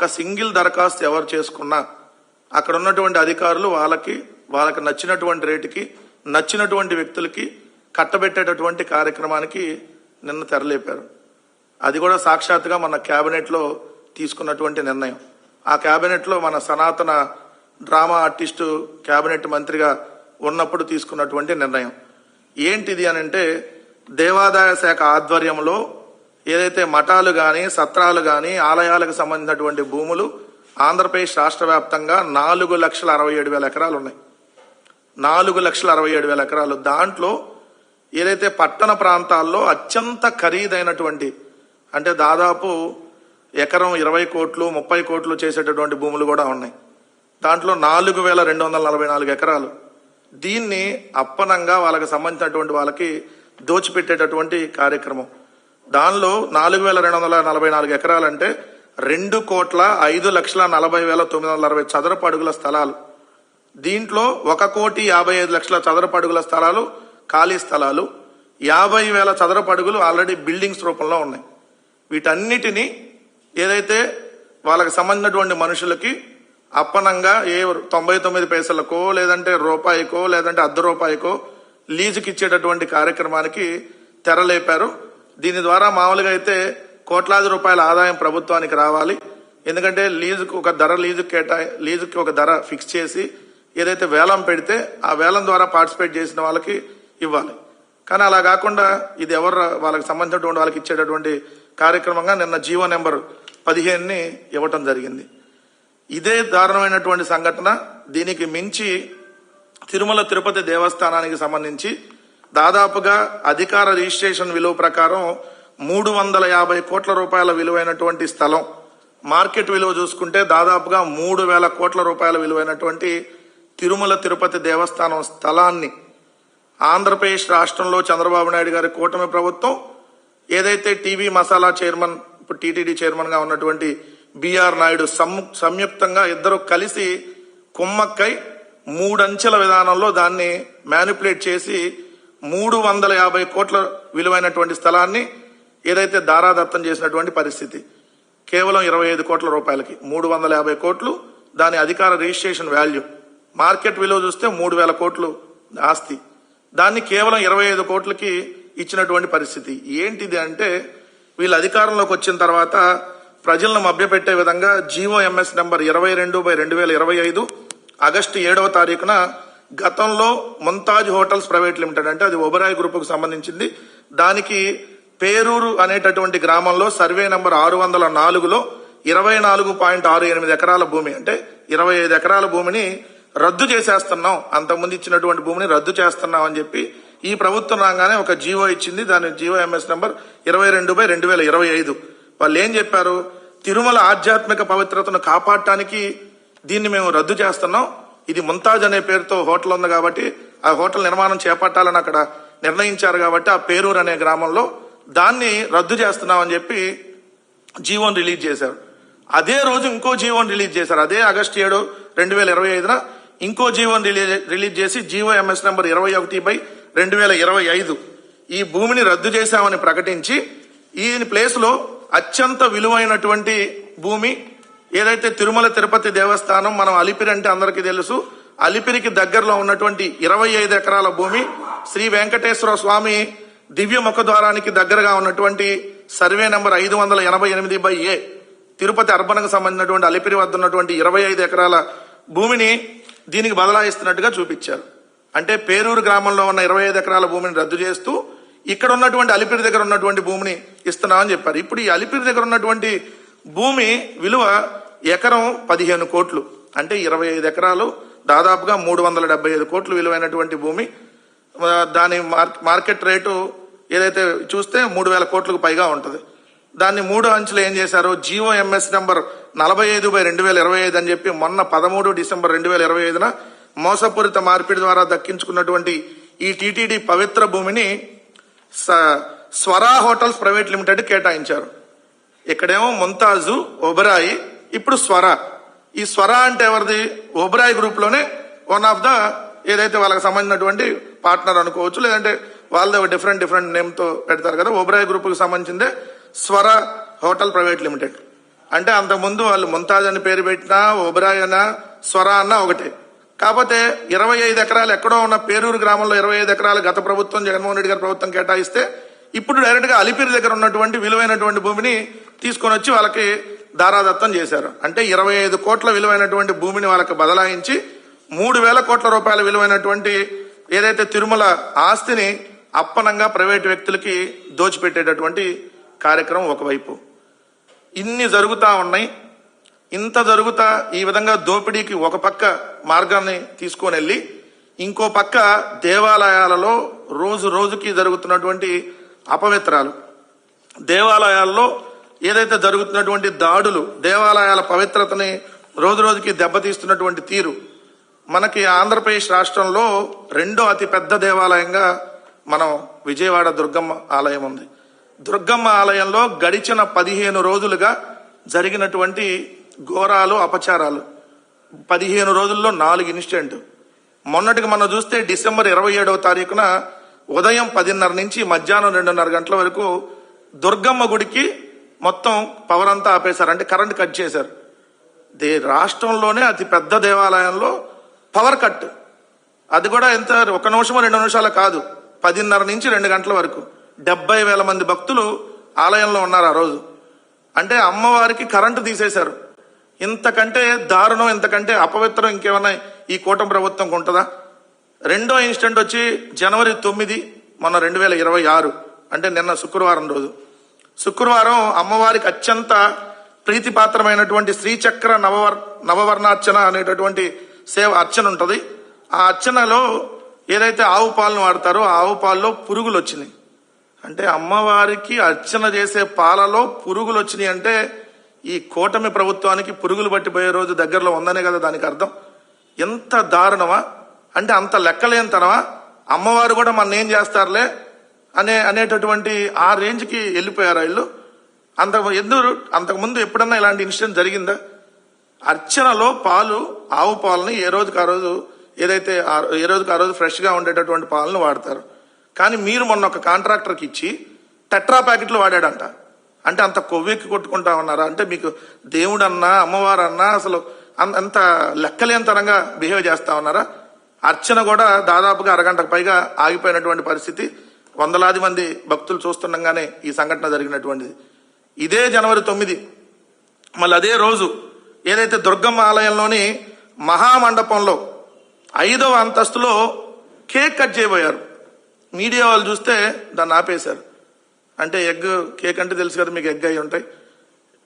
ఒక సింగిల్ దరఖాస్తు ఎవరు చేసుకున్నా అక్కడ ఉన్నటువంటి అధికారులు వాళ్ళకి నచ్చినటువంటి రేటుకి నచ్చినటువంటి వ్యక్తులకి కట్టబెట్టేటటువంటి కార్యక్రమానికి నిన్న తెరలేపారు. అది కూడా సాక్షాత్తుగా మన క్యాబినెట్లో తీసుకున్నటువంటి నిర్ణయం. ఆ క్యాబినెట్లో మన సనాతన డ్రామా ఆర్టిస్టు క్యాబినెట్ మంత్రిగా ఉన్నప్పుడు తీసుకున్నటువంటి నిర్ణయం ఏంటిది అని అంటే, దేవాదాయ శాఖ ఆధ్వర్యంలో ఏదైతే మఠాలు కానీ సత్రాలు కానీ ఆలయాలకు సంబంధించినటువంటి భూములు ఆంధ్రప్రదేశ్ రాష్ట్ర వ్యాప్తంగా 4,67,000 ఎకరాలు ఉన్నాయి. 4,67,000 ఎకరాలు. దాంట్లో ఏదైతే పట్టణ ప్రాంతాల్లో అత్యంత ఖరీదైనటువంటి, అంటే దాదాపు ఎకరం 20 కోట్లు 30 కోట్లు చేసేటటువంటి భూములు కూడా ఉన్నాయి. దాంట్లో 4,244 ఎకరాలు. దీన్ని అప్పనంగా వాళ్ళకి సంబంధించినటువంటి వాళ్ళకి దోచిపెట్టేటటువంటి కార్యక్రమం. దానిలో 4,244 ఎకరాలు అంటే 2,05,40,960 చదరపు అడుగుల స్థలాలు. దీంట్లో 1,55,00,000 చదరపు అడుగుల స్థలాలు ఖాళీ స్థలాలు, 50,000 చదరపు అడుగులు ఆల్రెడీ బిల్డింగ్స్ రూపంలో ఉన్నాయి. వీటన్నిటినీ ఏదైతే వాళ్ళకి సంబంధించినటువంటి మనుషులకి అప్పనంగా 99 పైసలకో లేదంటే రూపాయికో లేదంటే ₹1 లీజుకి ఇచ్చేటటువంటి కార్యక్రమానికి తెరలేపారు. దీని ద్వారా మామూలుగా అయితే కోట్లాది రూపాయల ఆదాయం ప్రభుత్వానికి రావాలి. ఎందుకంటే లీజుకి ఒక ధర ఫిక్స్ చేసి ఏదైతే వేలం పెడితే ఆ వేలం ద్వారా పార్టిసిపేట్ చేసిన వాళ్ళకి ఇవ్వాలి. కానీ అలా కాకుండా ఇది వాళ్ళకి సంబంధించినటువంటి వాళ్ళకి ఇచ్చేటటువంటి కార్యక్రమంగా నిన్న జీవో నెంబర్ 15ని ఇవ్వటం జరిగింది. ఇదే దారుణమైనటువంటి సంఘటన. దీనికి మించి తిరుమల తిరుపతి దేవస్థానానికి సంబంధించి దాదాపుగా అధికార రిజిస్ట్రేషన్ విలువ ప్రకారం 350 కోట్ల రూపాయల విలువైనటువంటి స్థలం, మార్కెట్ విలువ చూసుకుంటే దాదాపుగా 3,000 కోట్ల రూపాయల విలువైనటువంటి తిరుమల తిరుపతి దేవస్థానం స్థలాన్ని ఆంధ్రప్రదేశ్ రాష్ట్రంలో చంద్రబాబు నాయుడు గారి కూటమి ప్రభుత్వం ఏదైతే టీవీ మసాలా చైర్మన్, ఇప్పుడు టీటీడీ చైర్మన్ గా ఉన్నటువంటి బిఆర్ నాయుడు సంయుక్తంగా ఇద్దరు కలిసి కుమ్మక్కై 3 అంచెల విధానంలో దాన్ని మ్యానిపులేట్ చేసి 350 కోట్ల విలువైనటువంటి స్థలాన్ని ఏదైతే దారాదత్తం చేసినటువంటి పరిస్థితి. కేవలం 25 కోట్ల రూపాయలకి 350 కోట్లు దాని అధికార రిజిస్ట్రేషన్ వాల్యూ, మార్కెట్ విలువ చూస్తే 3,000 కోట్లు ఆస్తి, దాన్ని కేవలం 25 కోట్లకి ఇచ్చినటువంటి పరిస్థితి. ఏంటిది అంటే, వీళ్ళు అధికారంలోకి వచ్చిన తర్వాత ప్రజలను మభ్యపెట్టే విధంగా జీవో ఎంఎస్ నెంబర్ 22/2025 ఆగస్టు 7వ తారీఖున గతంలో ముంతాజ్ హోటల్స్ ప్రైవేట్ లిమిటెడ్, అంటే అది ఒబరాయ్ గ్రూపుకు సంబంధించింది, దానికి పేరూరు అనేటటువంటి గ్రామంలో సర్వే నెంబర్ 604లో 24.68 ఎకరాల భూమి, అంటే 25 ఎకరాల భూమిని రద్దు చేసేస్తున్నాం, అంతకుముందు ఇచ్చినటువంటి భూమిని రద్దు చేస్తున్నాం అని చెప్పి ఈ ప్రభుత్వం రాగానే ఒక జీవో ఇచ్చింది. దాని జీవో ఎంఎస్ నెంబర్ 22/2025. వాళ్ళు ఏం చెప్పారు, తిరుమల ఆధ్యాత్మిక పవిత్రతను కాపాడటానికి దీన్ని మేము రద్దు చేస్తున్నాం, ఇది ముంతాజ్ అనే పేరుతో హోటల్ ఉంది కాబట్టి ఆ హోటల్ నిర్మాణం చేపట్టాలని అక్కడ నిర్ణయించారు కాబట్టి ఆ పేరూరు అనే గ్రామంలో దాన్ని రద్దు చేస్తున్నామని చెప్పి జీవోని రిలీజ్ చేశారు. అదే రోజు ఇంకో జీవోని రిలీజ్ చేశారు. అదే ఆగస్టు 7, 2025 ఇంకో జీవోని రిలీజ్ చేసి జీవో ఎంఎస్ నెంబర్ 21/2025 ఈ భూమిని రద్దు చేశామని ప్రకటించి ఈ ప్లేస్ లో అత్యంత విలువైనటువంటి భూమి ఏదైతే తిరుమల తిరుపతి దేవస్థానం, మనం అలిపిరి అంటే అందరికీ తెలుసు, అలిపిరికి దగ్గరలో ఉన్నటువంటి 25 ఎకరాల భూమి శ్రీ వెంకటేశ్వర స్వామి దివ్య ముఖద్వారానికి దగ్గరగా ఉన్నటువంటి survey number 588/A Tirupati urban కు సంబంధించినటువంటి అలిపిరి వద్ద ఉన్నటువంటి 25 ఎకరాల భూమిని దీనికి బదలాయిస్తున్నట్టుగా చూపించారు. అంటే పేరూరు గ్రామంలో ఉన్న 25 ఎకరాల భూమిని రద్దు చేస్తూ ఇక్కడ ఉన్నటువంటి అలిపిరి దగ్గర ఉన్నటువంటి భూమిని ఇస్తున్నామని చెప్పారు. ఇప్పుడు ఈ అలిపిరి దగ్గర ఉన్నటువంటి భూమి విలువ ఎకరం 15 కోట్లు, అంటే 25 ఎకరాలు దాదాపుగా 375 కోట్లు విలువైనటువంటి భూమి. దాని మార్కెట్ రేటు ఏదైతే చూస్తే 3,000 కోట్లకు పైగా ఉంటుంది. దాన్ని 3 అంచెలు ఏం చేశారు, జీవో ఎంఎస్ నెంబర్ 45/2025 అని చెప్పి మొన్న 13 డిసెంబర్ 2025 మోసపూరిత మార్పిడి ద్వారా దక్కించుకున్నటువంటి ఈ టీటీడీ పవిత్ర భూమిని స్వరా హోటల్స్ ప్రైవేట్ లిమిటెడ్ కేటాయించారు. ఇక్కడేమో ముంతాజు, ఒబరాయి, ఇప్పుడు స్వరా. ఈ స్వరా అంటే ఎవరిది, ఒబరాయి గ్రూప్ లోనే వన్ ఆఫ్ ద ఏదైతే వాళ్ళకి సంబంధించినటువంటి పార్ట్నర్ అనుకోవచ్చు, లేదంటే వాళ్ళది డిఫరెంట్ నేమ్ తో పెడతారు కదా. ఒబరాయి గ్రూప్ కి సంబంధించిందే స్వరా హోటల్ ప్రైవేట్ లిమిటెడ్. అంటే అంతకుముందు వాళ్ళు ముంతాజ్ అని పేరు పెట్టినా, ఓబరాయ్ అన్న, స్వర అన్న ఒకటే. కాకపోతే 25 ఎకరాలు ఎక్కడో ఉన్న పేరూరు గ్రామంలో 25 ఎకరాలు గత ప్రభుత్వం జగన్మోహన్ రెడ్డి గారి ప్రభుత్వం కేటాయిస్తే ఇప్పుడు డైరెక్ట్ గా అలిపిరి దగ్గర ఉన్నటువంటి విలువైనటువంటి భూమిని తీసుకొని వచ్చి వాళ్ళకి దారాదత్తం చేశారు. అంటే 25 కోట్ల విలువైనటువంటి భూమిని వాళ్ళకి బదలాయించి 3,000 కోట్ల రూపాయల విలువైనటువంటి ఏదైతే తిరుమల ఆస్తిని అప్పనంగా ప్రైవేటు వ్యక్తులకి దోచిపెట్టేటటువంటి కార్యక్రమం ఒకవైపు. ఇన్ని జరుగుతా ఉన్నాయి. ఇంత జరుగుతా ఈ విధంగా దోపిడీకి ఒక పక్క మార్గాన్ని తీసుకొని వెళ్ళి ఇంకో పక్క దేవాలయాలలో రోజు రోజుకి జరుగుతున్నటువంటి అపవిత్రాలు, దేవాలయాల్లో ఏదైతే జరుగుతున్నటువంటి దాడులు, దేవాలయాల పవిత్రతని రోజు రోజుకి దెబ్బతీస్తున్నటువంటి తీరు. మనకి ఆంధ్రప్రదేశ్ రాష్ట్రంలో 2వ అతి పెద్ద దేవాలయంగా మనం విజయవాడ దుర్గమ్మ ఆలయం ఉంది. దుర్గమ్మ ఆలయంలో గడిచిన 15 రోజులుగా జరిగినటువంటి ఘోరాలు, అపచారాలు 15 రోజుల్లో 4 ఇన్సిడెంట్. మొన్నటికి మనం చూస్తే డిసెంబర్ 27వ తారీఖున ఉదయం 10:30 నుంచి మధ్యాహ్నం 2:30 గంటల వరకు దుర్గమ్మ గుడికి మొత్తం పవర్ అంతా ఆపేశారు. అంటే కరెంట్ కట్ చేశారు. రాష్ట్రంలోనే అతి పెద్ద దేవాలయంలో పవర్ కట్. అది కూడా ఎంత 1 నిమిషమో 2 నిమిషాలు కాదు, 10:30 నుంచి 2 గంటల వరకు 70,000 మంది భక్తులు ఆలయంలో ఉన్నారు ఆ రోజు. అంటే అమ్మవారికి కరెంటు తీసేశారు. ఇంతకంటే దారుణం, ఇంతకంటే అపవిత్రం ఇంకేమన్నా ఈ కూటమి ప్రభుత్వంకి ఉంటుందా? 2వ ఇన్సిడెంట్ వచ్చి జనవరి 9 మొన్న 2026, అంటే నిన్న శుక్రవారం రోజు. శుక్రవారం అమ్మవారికి అత్యంత ప్రీతిపాత్రమైనటువంటి శ్రీచక్ర నవవర్ణార్చన అనేటటువంటి సేవ అర్చన ఉంటుంది. ఆ అర్చనలో ఏదైతే ఆవు పాలను వాడతారో ఆ ఆవు పాలలో పురుగులు వచ్చినాయి. అంటే అమ్మవారికి అర్చన చేసే పాలలో పురుగులు వచ్చినాయి అంటే ఈ కూటమి ప్రభుత్వానికి పురుగులు పట్టిపోయే రోజు దగ్గరలో ఉందనే కదా దానికి అర్థం. ఎంత దారుణమా, అంటే అంత లెక్కలేనితనమా? అమ్మవారు కూడా మన ఏం చేస్తారులే అనేటటువంటి ఆ రేంజ్కి వెళ్ళిపోయారు వీళ్ళు. అంతకుముందు ఎప్పుడన్నా ఇలాంటి ఇన్సిడెంట్ జరిగిందా? అర్చనలో పాలు, ఆవు పాలని ఏ రోజుకి ఆ రోజు ఫ్రెష్ గా ఉండేటటువంటి పాలను వాడతారు. కానీ మీరు మొన్న ఒక కాంట్రాక్టర్కి ఇచ్చి టెట్రా ప్యాకెట్లు వాడాడంట. అంటే అంత కొవ్వెక్కి కొట్టుకుంటా ఉన్నారా? అంటే మీకు దేవుడన్నా అమ్మవారన్నా అసలు అంత లెక్కలేనితనంగా బిహేవ్ చేస్తా ఉన్నారా? అర్చన కూడా దాదాపుగా అరగంటకు పైగా ఆగిపోయినటువంటి పరిస్థితి. వందలాది మంది భక్తులు చూస్తుండగానే ఈ సంఘటన జరిగినటువంటిది. ఇదే జనవరి 9 మళ్ళీ అదే రోజు ఏదైతే దుర్గమ్మ ఆలయంలోని మహామండపంలో 5వ అంతస్తులో కేక్ కట్ చేయబోయారు. మీడియా వాళ్ళు చూస్తే దాన్ని ఆపేశారు. అంటే కేక్ అంటే తెలుసు కదా మీకు, ఎగ్ అయి ఉంటాయి.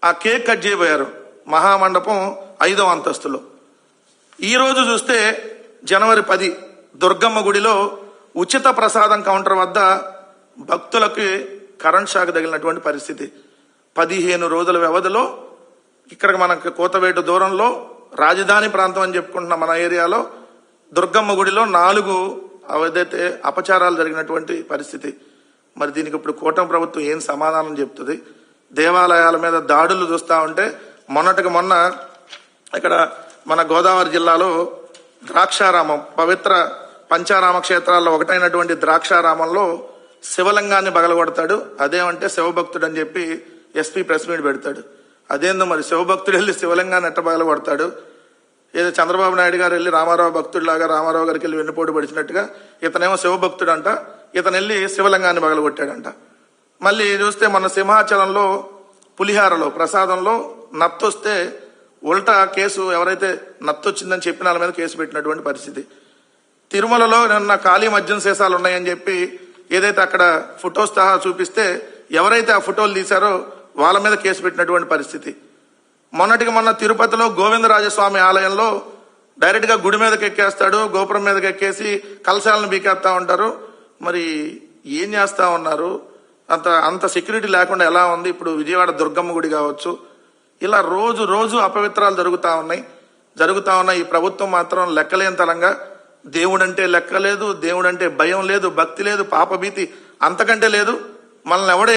ఆ కేక్ కట్ చేయబోయారు మహామండపం 5వ అంతస్తులో. ఈ రోజు చూస్తే జనవరి 10 దుర్గమ్మ గుడిలో ఉచిత ప్రసాదం కౌంటర్ వద్ద భక్తులకి కరెంట్ షాక్ తగిలినటువంటి పరిస్థితి. 15 రోజుల వ్యవధిలో ఇక్కడ మనకు కోతవేటు దూరంలో రాజధాని ప్రాంతం అని చెప్పుకుంటున్న మన ఏరియాలో దుర్గమ్మ గుడిలో 4 ఏదైతే అపచారాలు జరిగినటువంటి పరిస్థితి. మరి దీనికి ఇప్పుడు కూటమి ప్రభుత్వం ఏం సమాధానం చెప్తుంది? దేవాలయాల మీద దాడులు చూస్తూ ఉంటే మొన్నటికి మొన్న ఇక్కడ మన గోదావరి జిల్లాలో ద్రాక్షారామం, పవిత్ర పంచారామ క్షేత్రాల్లో ఒకటైనటువంటి ద్రాక్షారామంలో శివలింగాన్ని బగలగొడతాడు. అదేమంటే శివభక్తుడు అని చెప్పి ఎస్పీ ప్రెస్ మీట్ పెడతాడు. అదేందో మరి శివభక్తుడు వెళ్ళి శివలింగాన్ని ఎట్ట బగలగొడతాడు? ఏదో చంద్రబాబు నాయుడు గారు వెళ్ళి రామారావు భక్తుడిలాగా రామారావు గారికి వెళ్ళి వెన్నుపోటు పడిచినట్టుగా ఇతనేమో శివభక్తుడు అంట, ఇతను వెళ్ళి శివలింగాన్ని బగలగొట్టాడంట. మళ్ళీ చూస్తే మన సింహాచలంలో పులిహారలో ప్రసాదంలో నత్తొస్తే ఉల్టా కేసు, ఎవరైతే నత్తొచ్చిందని చెప్పిన వాళ్ళ మీద కేసు పెట్టినటువంటి పరిస్థితి. తిరుమలలో నిన్న ఖాళీ మద్యం సీసాలు ఉన్నాయని చెప్పి ఏదైతే అక్కడ ఫొటోస్ సహా చూపిస్తే ఎవరైతే ఆ ఫోటోలు తీశారో వాళ్ళ మీద కేసు పెట్టినటువంటి పరిస్థితి. మొన్నటికి మొన్న తిరుపతిలో గోవిందరాజస్వామి ఆలయంలో డైరెక్ట్ గా గుడి మీదకి ఎక్కేస్తాడు, గోపురం మీదకి ఎక్కేసి కలశాలను బీకేస్తా ఉంటారు. మరి ఏం చేస్తా ఉన్నారు? అంత సెక్యూరిటీ లేకుండా ఎలా ఉంది? ఇప్పుడు విజయవాడ దుర్గమ్మ గుడి కావచ్చు, ఇలా రోజు రోజు అపవిత్రాలు జరుగుతా ఉన్నాయి. ఈ ప్రభుత్వం మాత్రం లెక్కలేనితనంగా దేవుడంటే లెక్క లేదు, దేవుడంటే భయం లేదు, భక్తి లేదు, పాపభీతి అంతకంటే లేదు. మనల్ని ఎవడే